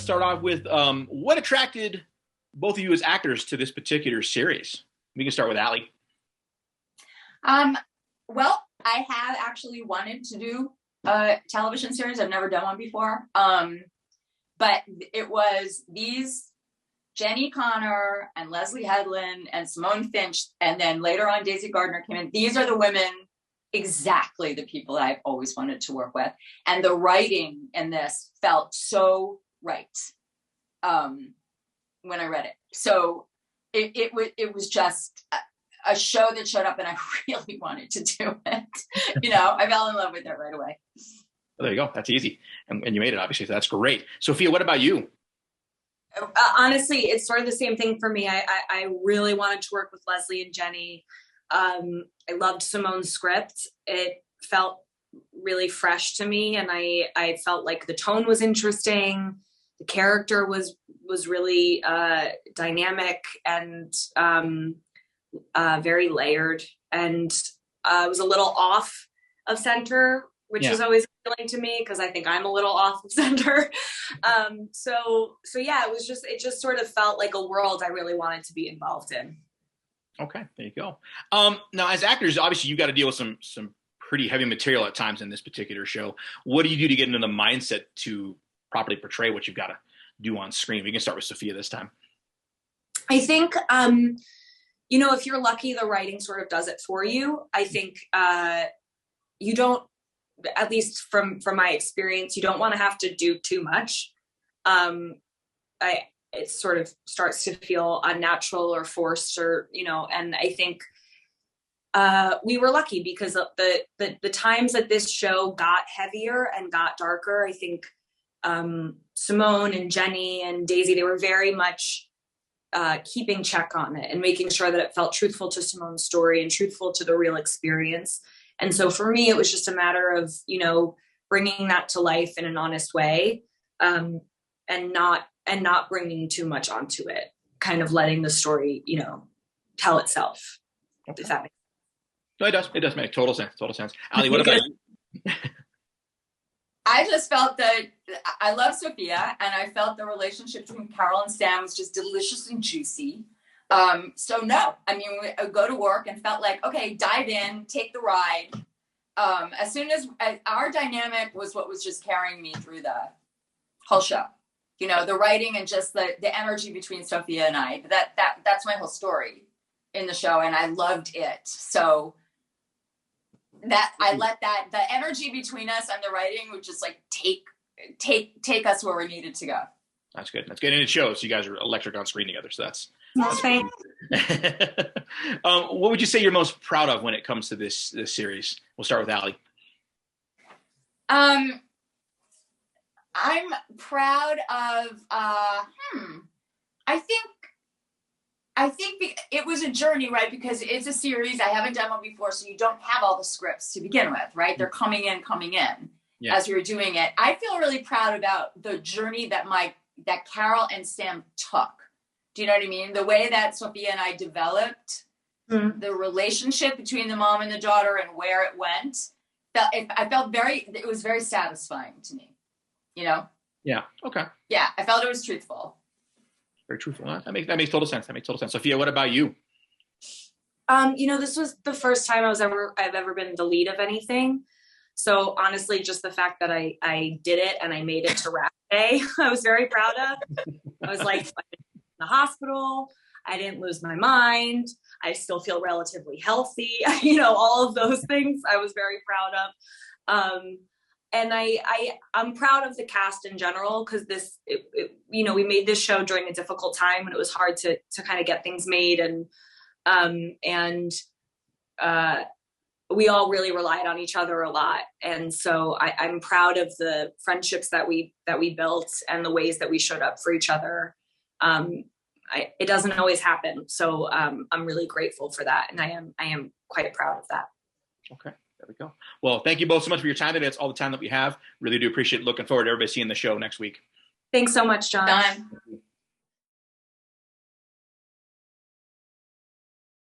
let's start off with what attracted both of you as actors to this particular series? We can start with Ally. Well, I have actually wanted to do a television series. I've never done one before. But it was these Jenny Connor and Leslie Headland and Simone Finch, and then later on Daisy Gardner came in. These are the women, exactly the people that I've always wanted to work with. And the writing in this felt so right when I read it. So it was just a show that showed up and I really wanted to do it. I fell in love with it right away. Well, there you go. That's easy. And you made it, obviously. So that's great. Sophia, what about you? Honestly, it's sort of the same thing for me. I really wanted to work with Leslie and Jenny. I loved Simone's script. It felt really fresh to me, and I felt like the tone was interesting. The character was really dynamic and very layered, and it was a little off of center, which is always appealing to me because I think I'm a little off of center. So yeah, it just sort of felt like a world I really wanted to be involved in. Okay, there you go. Now, as actors, obviously you got to deal with some pretty heavy material at times in this particular show. What do you do to get into the mindset to properly portray what you've got to do on screen? We can start with Sophia this time. I think, if you're lucky, the writing sort of does it for you. I think you don't, at least from my experience, you don't want to have to do too much. It sort of starts to feel unnatural or forced, or and I think we were lucky because of the times that this show got heavier and got darker. I think Simone and Jenny and Daisy, they were very much keeping check on it and making sure that it felt truthful to Simone's story and truthful to the real experience. And so for me, it was just a matter of, bringing that to life in an honest way, and not bringing too much onto it, kind of letting the story, tell itself. Okay. If that makes sense. No, it does make total sense. Ally, what about you? I just felt that I love Sofia, and I felt the relationship between Carol and Sam was just delicious and juicy. We go to work and felt like, okay, dive in, take the ride. As soon as our dynamic was what was just carrying me through the whole show, the writing and just the energy between Sofia and I, that's my whole story in the show. And I loved it. So that I let the energy between us and the writing would just like take us where we needed to go. That's good. And it shows. You guys are electric on screen together. So that's thanks. What would you say you're most proud of when it comes to this series? We'll start with Ally. I'm proud of, I think it was a journey, right? Because it's a series. I haven't done one before, so you don't have all the scripts to begin with, right? They're coming in as we were doing it. I feel really proud about the journey that Carol and Sam took. Do you know what I mean? The way that Sofia and I developed the relationship between the mom and the daughter and where it went. It was very satisfying to me, Yeah. Okay. Yeah. I felt it was truthful. Very truthful. That makes total sense. Sophia, what about you? This was the first time I've ever been the lead of anything. So honestly, just the fact that I did it and I made it to Rat Day, I was very proud of. I was like, the hospital, I didn't lose my mind, I still feel relatively healthy, all of those things I was very proud of. And I'm proud of the cast in general, because we made this show during a difficult time when it was hard to kind of get things made, and we all really relied on each other a lot. And so I'm proud of the friendships that we built and the ways that we showed up for each other. It doesn't always happen. So I'm really grateful for that. And I am quite proud of that. Okay, there we go. Well, thank you both so much for your time today. That's all the time that we have. Really do appreciate it. Looking forward to everybody seeing the show next week. Thanks so much, John. Done.